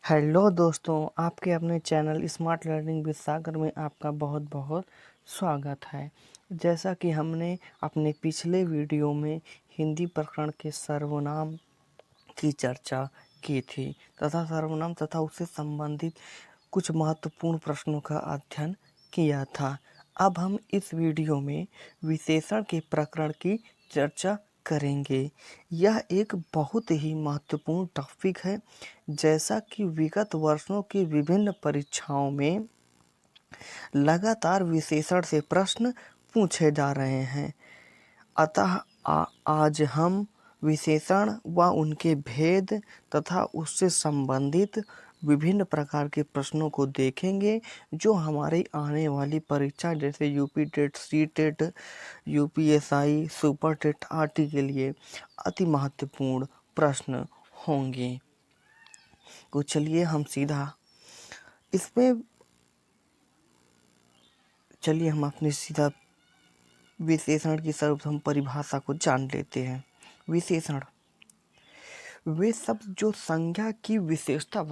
Hello दोस्तों, आपके अपने चैनल स्मार्ट लर्निंग विद सागर में आपका बहुत बहुत स्वागत है। जैसा कि हमने अपने पिछले वीडियो में हिंदी प्रकरण के सर्वनाम की चर्चा की थी तथा सर्वनाम तथा उससे संबंधित कुछ महत्वपूर्ण प्रश्नों का अध्ययन किया था। अब हम इस वीडियो में विशेषण के प्रकरण की चर्चा करेंगे। यह एक बहुत ही महत्वपूर्ण टॉपिक है। जैसा कि विगत वर्षों की विभिन्न परीक्षाओं में लगातार विशेषण से प्रश्न पूछे जा रहे हैं, अतः आज हम विशेषण व उनके भेद तथा उससे संबंधित विभिन्न प्रकार के प्रश्नों को देखेंगे, जो हमारी आने वाली परीक्षा जैसे UP TET, C TET, UPSI, super TET आदि के लिए अति महत्वपूर्ण प्रश्न होंगे। तो चलिए हम अपने सीधा विशेषण की सर्वप्रथम परिभाषा को जान लेते हैं। विशेषण वे शब्द जो संज्ञा की विशेषता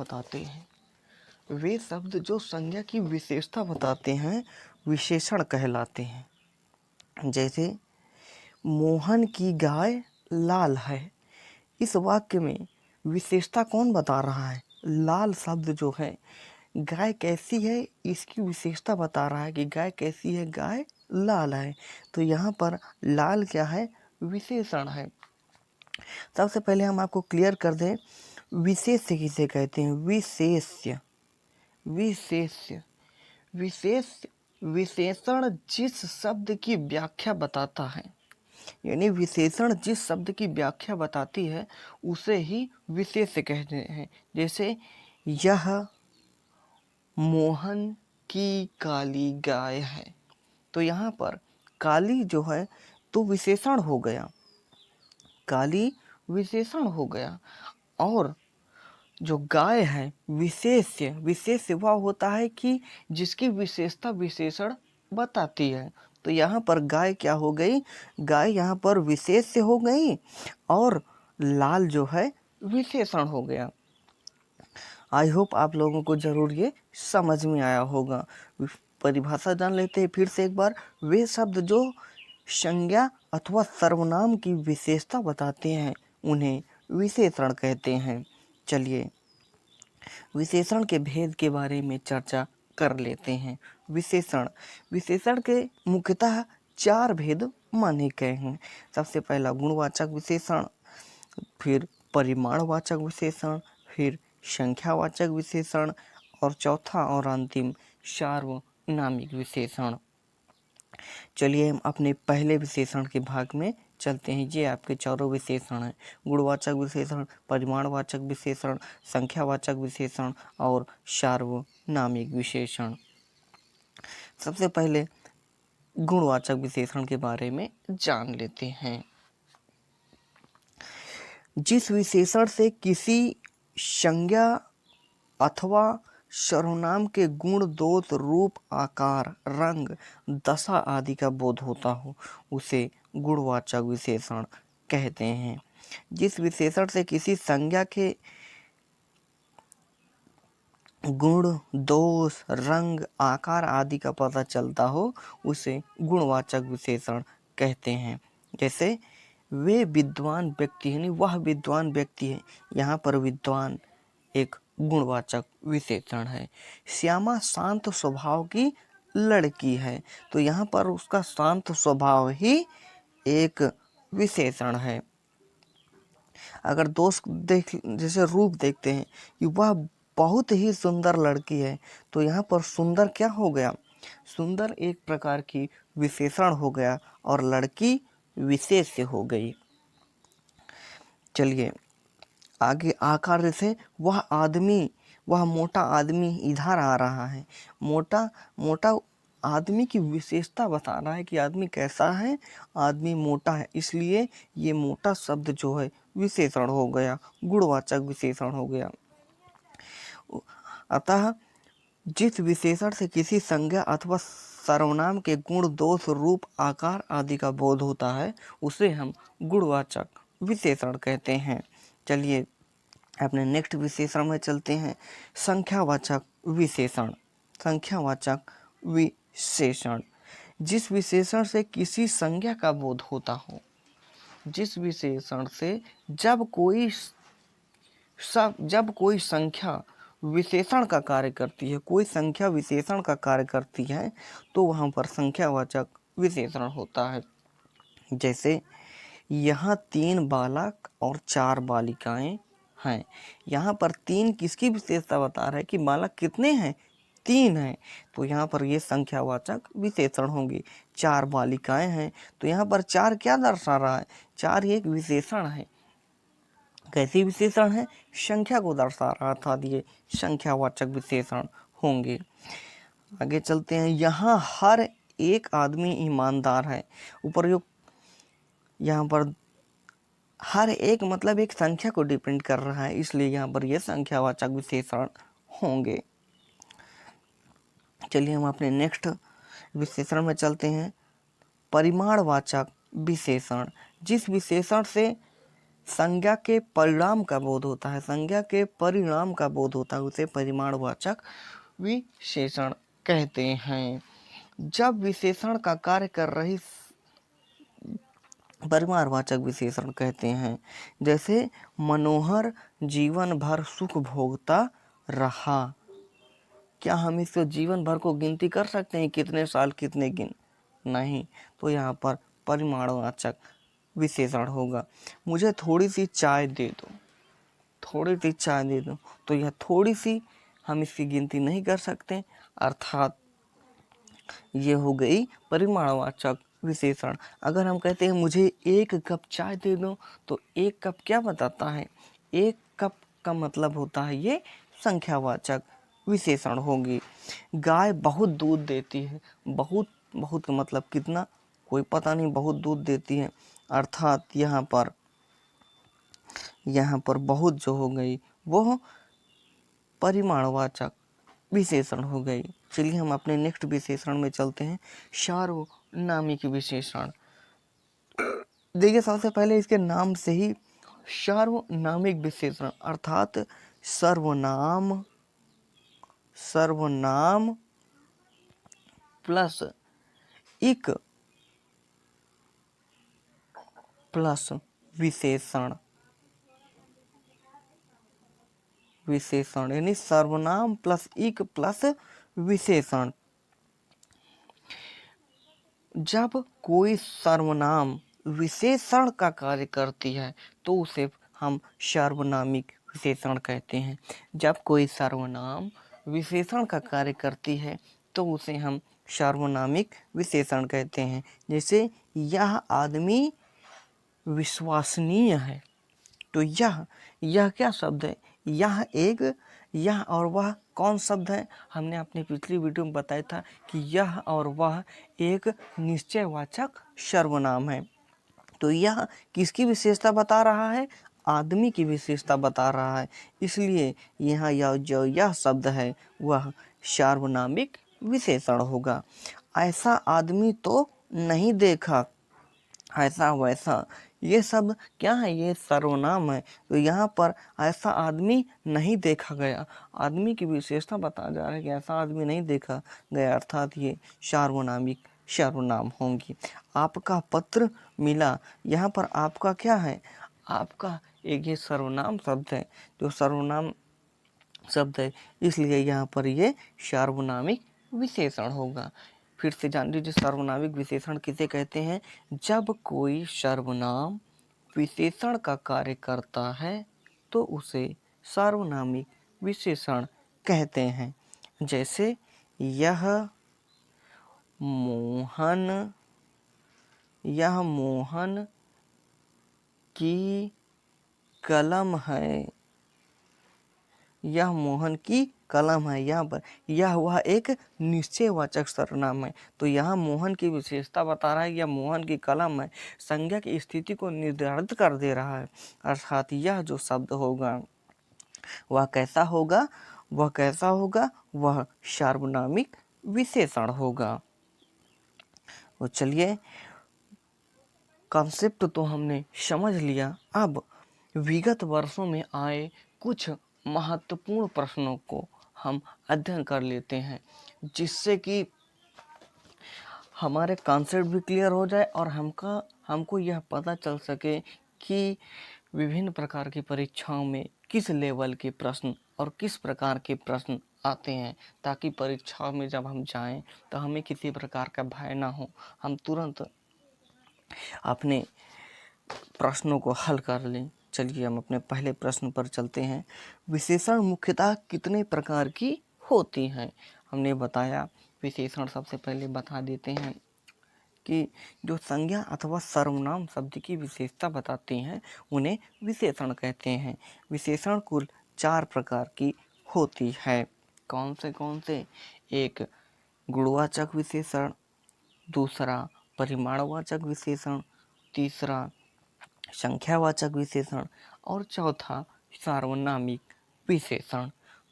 बताते हैं विशेषण कहलाते हैं। जैसे मोहन की गाय लाल है। इस वाक्य में विशेषता कौन बता रहा है? लाल शब्द जो है, गाय कैसी है इसकी विशेषता बता रहा है कि गाय कैसी है, गाय लाल है। तो यहाँ पर लाल क्या है? विशेषण है। सबसे पहले हम आपको क्लियर कर दें, विशेष्य किसे कहते हैं? विशेषण जिस शब्द की व्याख्या बताता है, यानी विशेषण जिस शब्द की व्याख्या बताती है उसे ही विशेष्य कहते हैं। जैसे यह मोहन की काली गाय है, तो यहाँ पर काली जो है तो विशेषण हो गया, काली विशेषण हो गया। और जो गाय है विशेष्य वह होता है कि जिसकी विशेषता विशेषण बताती है। तो यहाँ पर गाय क्या हो गई? गाय यहाँ पर विशेष्य हो गई और लाल जो है विशेषण हो गया। आई होप आप लोगों को जरूर ये समझ में आया होगा। परिभाषा जान लेते हैं फिर से एक बार। वे शब्द जो संज्ञा अथवा सर्वनाम की विशेषता बताते हैं उन्हें विशेषण कहते हैं। चलिए विशेषण के भेद के बारे में चर्चा कर लेते हैं। विशेषण के मुख्यतः 4 भेद माने गए हैं। सबसे पहला गुणवाचक विशेषण, फिर परिमाणवाचक विशेषण, फिर संख्यावाचक विशेषण और चौथा और अंतिम सार्वनामिक विशेषण। चलिए हम अपने पहले विशेषण के भाग में चलते हैं। ये आपके चारों विशेषण हैं: गुणवाचक विशेषण, परिमाणवाचक विशेषण, संख्यावाचक विशेषण और सार्वनामिक विशेषण। सबसे पहले गुणवाचक विशेषण के बारे में जान लेते हैं। जिस विशेषण से किसी संज्ञा अथवा सर्वनाम के गुण, दोष, रूप, आकार, रंग, दशा आदि का बोध होता हो उसे गुणवाचक विशेषण कहते हैं। जिस विशेषण से किसी संज्ञा के गुण, दोष, रंग, आकार आदि का पता चलता हो उसे गुणवाचक विशेषण कहते हैं। जैसे वे विद्वान व्यक्ति, यानी वह विद्वान व्यक्ति है। यहाँ पर विद्वान एक गुणवाचक विशेषण है। श्यामा शांत स्वभाव की लड़की है, तो यहाँ पर उसका शांत स्वभाव ही एक विशेषण है। अगर दोस्त जैसे रूप देखते हैं कि वह बहुत ही सुंदर लड़की है, तो यहाँ पर सुंदर क्या हो गया? सुंदर एक प्रकार की विशेषण हो गया और लड़की विशेष्य हो गई। चलिए आगे आकार, जैसे वह मोटा आदमी इधर आ रहा है। मोटा आदमी की विशेषता बता रहा है कि आदमी कैसा है, आदमी मोटा है, इसलिए ये मोटा शब्द जो है विशेषण हो गया, गुणवाचक विशेषण हो गया। अतः जिस विशेषण से किसी संज्ञा अथवा सर्वनाम के गुण, दोष, रूप, आकार आदि का बोध होता है उसे हम गुणवाचक विशेषण कहते हैं। चलिए अपने नेक्स्ट विशेषण में चलते हैं, संख्यावाचक विशेषण। संख्यावाचक विशेषण, जिस विशेषण से किसी संज्ञा का बोध होता हो, जिस विशेषण से जब कोई संख्या विशेषण का कार्य करती है, कोई संख्या विशेषण का कार्य करती है, तो वहाँ पर संख्यावाचक विशेषण होता है। जैसे यहाँ 3 बालक और 4 बालिकाएं हैं। यहाँ पर 3 किसकी विशेषता बता रहा है कि बालक कितने हैं, 3 हैं, तो यहाँ पर ये संख्यावाचक विशेषण होंगे। 4 बालिकाएं हैं, तो यहाँ पर 4 क्या दर्शा रहा है, 4 एक विशेषण है। कैसी विशेषण है, संख्या को दर्शा रहा था, ये संख्यावाचक विशेषण होंगे। आगे चलते हैं, यहाँ हर एक आदमी ईमानदार है। उपर्युक्त यहाँ पर हर एक मतलब एक संख्या को डिपेंड कर रहा है, इसलिए यहाँ पर ये संख्यावाचक विशेषण होंगे। चलिए हम अपने नेक्स्ट विशेषण में चलते हैं, परिमाणवाचक विशेषण। जिस विशेषण से संज्ञा के परिणाम का बोध होता है, संज्ञा के परिणाम का बोध होता है, उसे परिमाणवाचक विशेषण कहते हैं। जब विशेषण का कार्य कर रही परिमाणवाचक विशेषण कहते हैं। जैसे मनोहर जीवन भर सुख भोगता रहा। क्या हम इसको जीवन भर को गिनती कर सकते हैं, कितने साल कितने दिन? नहीं, तो यहाँ पर परिमाणवाचक विशेषण होगा। मुझे थोड़ी सी चाय दे दो, थोड़ी सी चाय दे दो, तो यह थोड़ी सी हम इसकी गिनती नहीं कर सकते, अर्थात ये हो गई परिमाणवाचक विशेषण। अगर हम कहते हैं मुझे 1 कप चाय दे दो, तो 1 कप क्या बताता है, 1 कप का मतलब होता है ये संख्यावाचक विशेषण होगी। गाय बहुत दूध देती है, बहुत बहुत का मतलब कितना, कोई पता नहीं, बहुत दूध देती है, अर्थात यहाँ पर बहुत जो हो गई वो परिमाणवाचक विशेषण हो गई। चलिए हम अपने नेक्स्ट विशेषण में चलते हैं, सार्वनामिक विशेषण। देखिए सबसे पहले इसके नाम से ही सार्वनामिक विशेषण अर्थात सर्वनाम प्लस इक प्लस विशेषण यानी सर्वनाम प्लस इक प्लस विशेषण। जब कोई सर्वनाम विशेषण का कार्य करती है तो उसे हम सार्वनामिक विशेषण कहते हैं। जब कोई सर्वनाम विशेषण का कार्य करती है तो उसे हम सार्वनामिक विशेषण कहते हैं। जैसे यह आदमी विश्वसनीय है, तो यह क्या शब्द है, यह और वह कौन शब्द है, हमने अपनी पिछली वीडियो में बताया था कि यह और वह एक निश्चयवाचक सर्वनाम है। तो यह किसकी विशेषता बता रहा है, आदमी की विशेषता बता रहा है, इसलिए यहाँ यह शब्द है वह सार्वनामिक विशेषण होगा। ऐसा आदमी तो नहीं देखा, ऐसा वैसा, ये सब क्या है, ये सर्वनाम है, तो यहाँ पर ऐसा आदमी नहीं देखा गया, आदमी की विशेषता बताया जा रहा है कि ऐसा आदमी नहीं देखा गया, अर्थात ये सार्वनामिक सर्वनाम होंगी। आपका पत्र मिला, यहाँ पर आपका क्या है, आपका एक ये सर्वनाम शब्द है, जो सर्वनाम शब्द है, इसलिए यहाँ पर ये सार्वनामिक विशेषण होगा। फिर से जान लीजिए सार्वनामिक विशेषण किसे कहते हैं, जब कोई सर्वनाम विशेषण का कार्य करता है तो उसे सार्वनामिक विशेषण कहते हैं। जैसे यह मोहन की कलम है, यह मोहन की कलम है, यहाँ पर यह वह एक निश्चयवाचक सर्वनाम है, तो यहाँ मोहन की विशेषता बता रहा है, यह मोहन की कलम है, संज्ञा की स्थिति को निर्धारित कर दे रहा है, अर्थात यह जो शब्द होगा वह कैसा होगा, वह सार्वनामिक विशेषण होगा। तो चलिए कॉन्सेप्ट तो हमने समझ लिया, अब विगत वर्षों में आए कुछ महत्वपूर्ण प्रश्नों को हम अध्ययन कर लेते हैं, जिससे कि हमारे कॉन्सेप्ट भी क्लियर हो जाए और हमको यह पता चल सके कि विभिन्न प्रकार की परीक्षाओं में किस लेवल के प्रश्न और किस प्रकार के प्रश्न आते हैं, ताकि परीक्षाओं में जब हम जाएं तो हमें किसी प्रकार का भय ना हो, हम तुरंत अपने प्रश्नों को हल कर लें। चलिए हम अपने पहले प्रश्न पर चलते हैं। विशेषण मुख्यतः कितने प्रकार की होती हैं? हमने बताया विशेषण सबसे पहले बता देते हैं कि जो संज्ञा अथवा सर्वनाम शब्द की विशेषता बताती हैं उन्हें विशेषण कहते हैं। विशेषण कुल 4 प्रकार की होती है। कौन से? एक गुणवाचक विशेषण, दूसरा परिमाणवाचक विशेषण, तीसरा संख्यावाचक विशेषण और चौथा सार्वनामिक विशेषण।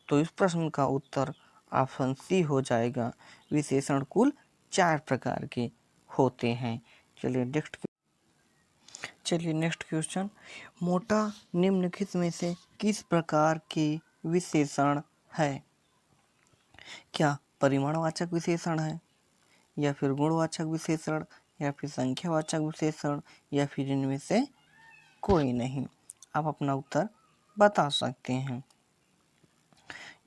तो इस प्रश्न का उत्तर ऑप्शन सी हो जाएगा। विशेषण कुल 4 प्रकार के होते हैं। चलिए नेक्स्ट क्वेश्चन। मोटा निम्नलिखित में से किस प्रकार के विशेषण है? क्या परिमाणवाचक विशेषण है, या फिर गुणवाचक विशेषण, या फिर संख्यावाचक विशेषण, या फिर इनमें से कोई नहीं? आप अपना उत्तर बता सकते हैं।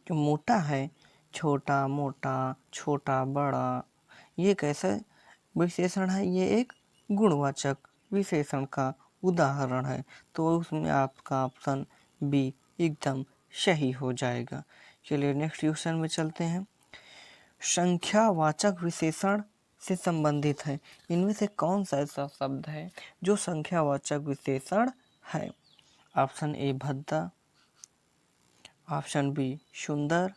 जो मोटा है, छोटा, मोटा, छोटा, बड़ा, ये कैसा विशेषण है? ये एक गुणवाचक विशेषण का उदाहरण है। तो उसमें आपका ऑप्शन बी एकदम सही हो जाएगा। चलिए नेक्स्ट क्वेश्चन में चलते हैं। संख्यावाचक विशेषण से संबंधित है। इनमें से कौन सा ऐसा शब्द है जो संख्यावाचक विशेषण है? ऑप्शन ए भद्दा, ऑप्शन बी सुंदर,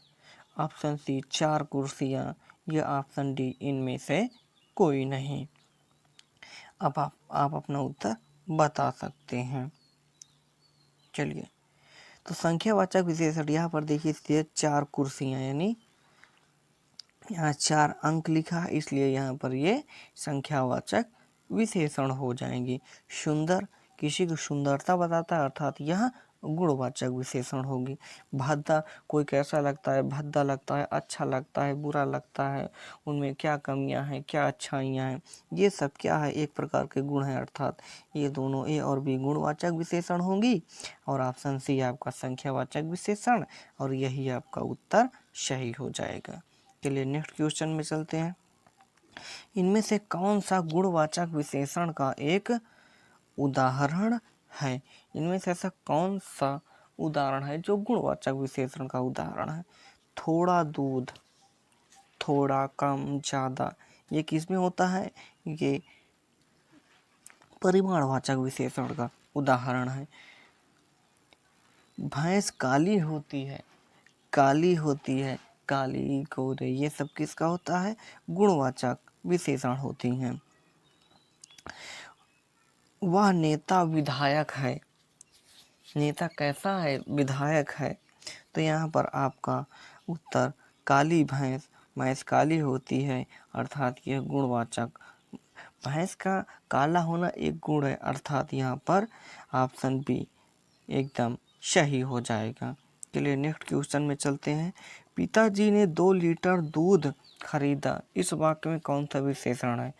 ऑप्शन सी 4 कुर्सियाँ, या ऑप्शन डी इनमें से कोई नहीं? अब आप अपना उत्तर बता सकते हैं। चलिए, तो संख्यावाचक विशेषण यहाँ पर देखिए 4 कुर्सियाँ, यानी यहाँ 4 अंक लिखा है, इसलिए यहाँ पर ये संख्यावाचक विशेषण हो जाएंगे। सुंदर किसी की सुंदरता बताता है, अर्थात यह गुणवाचक विशेषण होगी। भद्दा कोई कैसा लगता है, भद्दा लगता है, अच्छा लगता है, बुरा लगता है, उनमें क्या कमियां हैं, क्या अच्छाइयां हैं, ये सब क्या है? एक प्रकार के गुण हैं, अर्थात ये दोनों ए और बी गुणवाचक विशेषण होंगी। और ऑप्शन सी आपका संख्यावाचक विशेषण, और यही आपका उत्तर सही हो जाएगा। चलिए नेक्स्ट क्वेश्चन में चलते हैं। इनमें से कौन सा गुणवाचक विशेषण का एक उदाहरण है? इनमें से ऐसा कौन सा उदाहरण है जो गुणवाचक विशेषण का उदाहरण है? थोड़ा दूध, थोड़ा, कम, ज़्यादा, ये किसमें होता है? ये परिमाणवाचक विशेषण का उदाहरण है। भैंस काली होती है, काली होती है, काली, गोरे, ये सब किसका होता है? गुणवाचक विशेषण होती हैं। वह नेता विधायक है, नेता कैसा है? विधायक है। तो यहाँ पर आपका उत्तर काली भैंस, भैंस काली होती है, अर्थात यह गुणवाचक। भैंस का काला होना एक गुण है, अर्थात यहाँ पर ऑप्शन बी एकदम सही हो जाएगा। चलिए नेक्स्ट क्वेश्चन में चलते हैं। पिताजी ने 2 लीटर दूध खरीदा, इस वाक्य में कौन सा विशेषण है?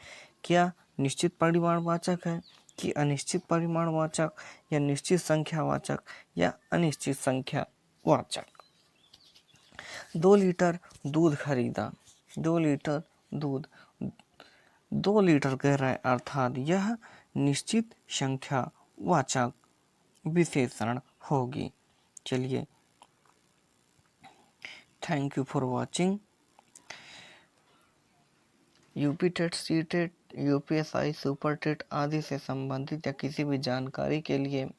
क्या निश्चित परिमाणवाचक है, कि अनिश्चित परिमाणवाचक, या निश्चित संख्यावाचक, या अनिश्चित संख्यावाचक? 2 लीटर दूध खरीदा, 2 लीटर दूध, 2 लीटर कह रहा है, अर्थात यह निश्चित संख्यावाचक विशेषण होगी। चलिए, thank you for watching. UP TET, C TET, UPSI, super TET आदि से संबंधित या किसी भी जानकारी के लिए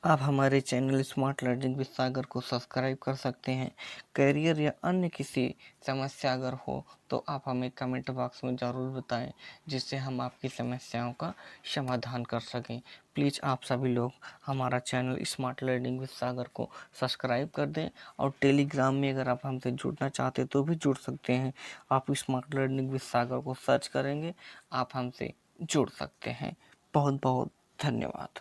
आप हमारे चैनल स्मार्ट लर्निंग विद सागर को सब्सक्राइब कर सकते हैं। करियर या अन्य किसी समस्या अगर हो तो आप हमें कमेंट बॉक्स में ज़रूर बताएं, जिससे हम आपकी समस्याओं का समाधान कर सकें। प्लीज़ आप सभी लोग हमारा चैनल स्मार्ट लर्निंग विद सागर को सब्सक्राइब कर दें, और टेलीग्राम में अगर आप हमसे जुड़ना चाहते तो भी जुड़ सकते हैं। आप स्मार्ट लर्निंग विद सागर को सर्च करेंगे, आप हमसे जुड़ सकते हैं। बहुत बहुत धन्यवाद।